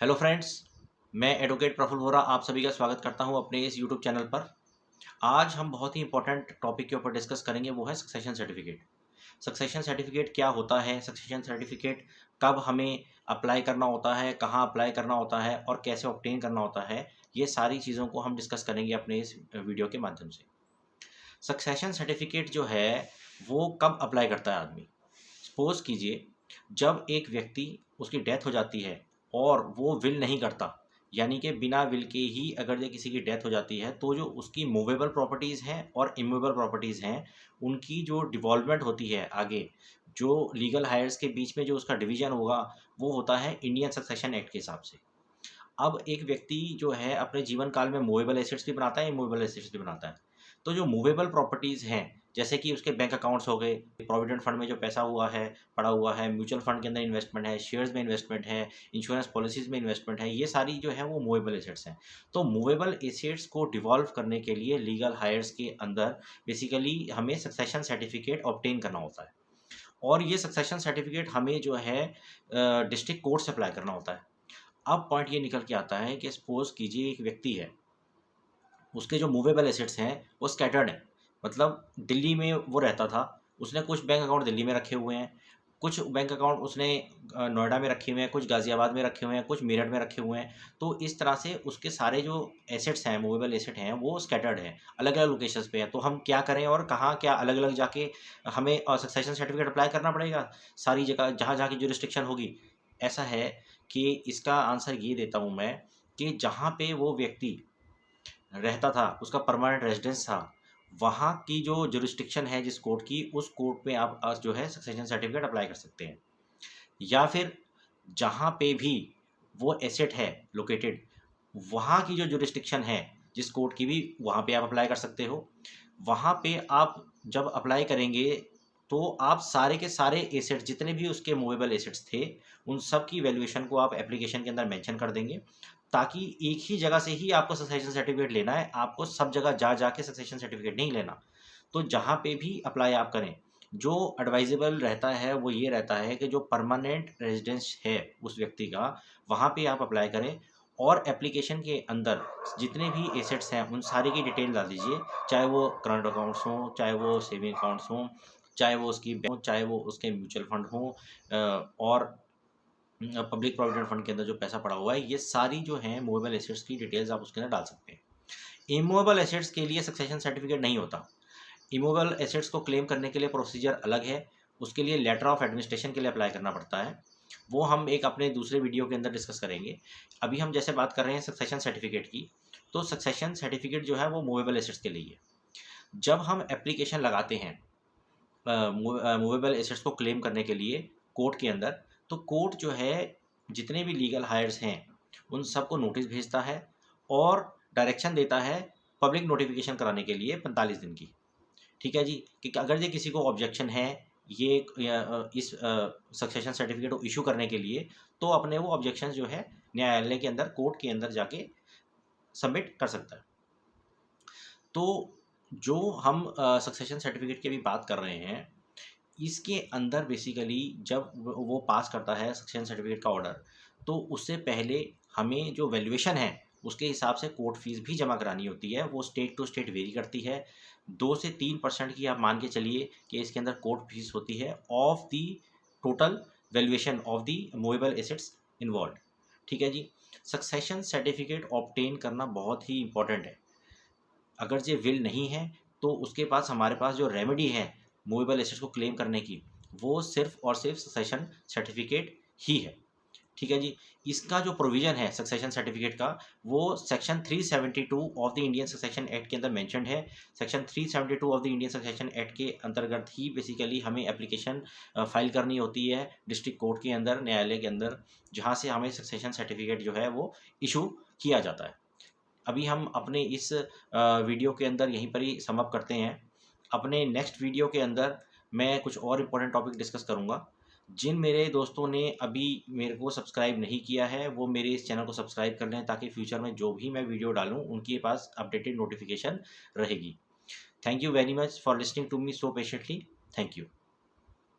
Hello friends, मैं advocate Praful Vora आप सभी का स्वागत करता हूं अपने इस यूट्यूब चैनल पर। आज हम बहुत ही इंपॉर्टेंट टॉपिक के ऊपर डिस्कस करेंगे, वो है सक्सेशन सर्टिफिकेट। सक्सेशन सर्टिफिकेट क्या होता है, सक्सेशन सर्टिफिकेट कब हमें अप्लाई करना होता है, कहाँ अप्लाई करना होता है और कैसे ऑब्टेन करना होता है, ये सारी चीज़ों को हम डिस्कस करेंगे अपने इस वीडियो के माध्यम से। सक्सेशन सर्टिफिकेट जो है वो कब अप्लाई करता है आदमी। सपोज कीजिए, जब एक व्यक्ति उसकी डेथ हो जाती है और वो विल नहीं करता, यानी कि बिना विल के ही अगर ये किसी की डेथ हो जाती है, तो जो उसकी मूवेबल प्रॉपर्टीज़ हैं और इमूवेबल प्रॉपर्टीज़ हैं, उनकी जो डिवॉल्वमेंट होती है आगे, जो लीगल हायर्स के बीच में जो उसका डिवीज़न होगा, वो होता है इंडियन सक्सेशन एक्ट के हिसाब से। अब एक व्यक्ति जो है अपने जीवन काल में मूवेबल एसेट्स भी बनाता है, इमूवेबल एसेट्स भी बनाता है। तो जो मूवेबल प्रॉपर्टीज़ हैं, जैसे कि उसके बैंक अकाउंट्स हो गए, प्रोविडेंट फंड में जो पैसा हुआ है, पड़ा हुआ है, म्यूचुअल फंड के अंदर इन्वेस्टमेंट है, शेयर्स में इन्वेस्टमेंट है, इंश्योरेंस पॉलिसीज़ में इन्वेस्टमेंट है, ये सारी जो है वो मूवेबल एसेट्स हैं। तो मूवेबल एसेट्स को डिवॉल्व करने के लिए लीगल हायर्स के अंदर बेसिकली हमें सक्सेशन सर्टिफिकेट ऑब्टेन करना होता है। और ये सक्सेशन सर्टिफिकेट हमें जो है डिस्ट्रिक्ट कोर्ट से अप्लाई करना होता है। अब पॉइंट ये निकल के आता है कि सपोज़ कीजिए एक व्यक्ति है, उसके जो मूवेबल एसेट्स हैं वो स्कैटर्ड हैं। मतलब दिल्ली में वो रहता था, उसने कुछ बैंक अकाउंट दिल्ली में रखे हुए हैं, कुछ बैंक अकाउंट उसने नोएडा में रखे हुए हैं, कुछ गाज़ियाबाद में रखे हुए हैं, कुछ मेरठ में रखे हुए हैं। तो इस तरह से उसके सारे जो एसेट्स हैं, मूवेबल एसेट हैं, वो स्कैटर्ड हैं, अलग-अलग लोकेशंस पे हैं। तो हम क्या करें और कहाँ क्या अलग-अलग जाके हमें सक्सेशन सर्टिफिकेट अप्लाई करना पड़ेगा, सारी जगह जहाँ-जहाँ की ज्यूरिसडिक्शन होगी? ऐसा है कि इसका आंसर ये देता हूँ मैं कि जहाँ पे वो व्यक्ति रहता था, उसका परमानेंट रेज़िडेंस था, वहाँ की जो जुरिसडिक्शन है जिस कोर्ट की, उस कोर्ट में आप जो है सक्सेशन सर्टिफिकेट अप्लाई कर सकते हैं। या फिर जहाँ पे भी वो एसेट है लोकेटेड, वहाँ की जो जुरिसडिक्शन है, जिस कोर्ट की भी, वहाँ पे आप अप्लाई कर सकते हो। वहाँ पे आप जब अप्लाई करेंगे, तो आप सारे के सारे एसेट्स जितने भी उसके मूवेबल एसेट्स थे, उन सब की वैल्यूएशन को आप एप्लीकेशन के अंदर मेंशन कर देंगे, ताकि एक ही जगह से ही आपको सक्सेशन सर्टिफिकेट लेना है, आपको सब जगह जा के सक्सेशन सर्टिफिकेट नहीं लेना। तो जहाँ पे भी अप्लाई आप करें, जो एडवाइजेबल रहता है वो ये रहता है कि जो परमानेंट रेज़िडेंस है उस व्यक्ति का, वहाँ पे आप अप्लाई करें और एप्लीकेशन के अंदर जितने भी एसेट्स हैं उन सारी की डिटेल डाल दीजिए। चाहे वो करंट अकाउंट्स हों, चाहे वो सेविंग अकाउंट्स हों, चाहे वो उसकी बैंक हो, चाहे वो उसके म्यूचुअल फंड हों, और पब्लिक प्रोविडेंट फंड के अंदर जो पैसा पड़ा हुआ है, ये सारी जो हैं मूवेबल एसेट्स की डिटेल्स आप उसके अंदर डाल सकते हैं। इमूवेबल एसेट्स के लिए सक्सेशन सर्टिफिकेट नहीं होता। इमूवेबल एसेट्स को क्लेम करने के लिए प्रोसीजर अलग है, उसके लिए लेटर ऑफ एडमिनिस्ट्रेशन के लिए अप्लाई करना पड़ता है। वो हम एक अपने दूसरे वीडियो के अंदर डिस्कस करेंगे। अभी हम जैसे बात कर रहे हैं सक्सेशन सर्टिफिकेट की, तो सक्सेशन सर्टिफिकेट जो है वो मूवेबल एसेट्स के लिए है। जब हम एप्लीकेशन लगाते हैं मूवेबल एसेट्स को क्लेम करने के लिए कोर्ट के अंदर, तो कोर्ट जो है जितने भी लीगल हायर्स हैं, उन सबको नोटिस भेजता है और डायरेक्शन देता है पब्लिक नोटिफिकेशन कराने के लिए 45 दिन की। ठीक है जी, कि अगर ये किसी को ऑब्जेक्शन है ये इस सक्सेशन सर्टिफिकेट को इशू करने के लिए, तो अपने वो ऑब्जेक्शंस जो है न्यायालय के अंदर, कोर्ट के अंदर जाके सबमिट कर सकता है। तो जो हम सक्सेशन सर्टिफिकेट की अभी बात कर रहे हैं, इसके अंदर बेसिकली जब वो पास करता है सक्सेशन सर्टिफिकेट का ऑर्डर, तो उससे पहले हमें जो वैल्यूएशन है, उसके हिसाब से कोर्ट फीस भी जमा करानी होती है। वो स्टेट टू स्टेट वेरी करती है। 2 से 3% की आप मान के चलिए कि इसके अंदर कोर्ट फीस होती है of the total valuation of the movable assets involved. ठीक है जी। सक्सेशन सर्टिफिकेट ऑब्टेन करना बहुत ही इंपॉर्टेंट है। अगर ये विल नहीं है, तो उसके पास हमारे पास जो रेमेडी है मूवेबल एसेट्स को क्लेम करने की, वो सिर्फ़ और सिर्फ़ सक्सेशन सर्टिफिकेट ही है। ठीक है जी। इसका जो प्रोविज़न है सक्सेशन सर्टिफिकेट का, वो section 372 of the Indian succession act के अंदर मेंशन्ड है। Section 372 of the Indian succession act के अंतर्गत ही बेसिकली हमें एप्लीकेशन फ़ाइल करनी होती है डिस्ट्रिक्ट कोर्ट के अंदर, न्यायालय के अंदर, जहाँ से हमें सक्सेशन सर्टिफिकेट जो है वो इश्यू किया जाता है। अभी हम अपने इस वीडियो के अंदर यहीं पर ही सम अप करते हैं। अपने नेक्स्ट वीडियो के अंदर मैं कुछ और इम्पोर्टेंट टॉपिक डिस्कस करूँगा। जिन मेरे दोस्तों ने अभी मेरे को सब्सक्राइब नहीं किया है, वो मेरे इस चैनल को सब्सक्राइब कर लें, ताकि फ्यूचर में जो भी मैं वीडियो डालूँ, उनके पास अपडेटेड नोटिफिकेशन रहेगी। Thank you very much for listening to me so patiently. Thank you.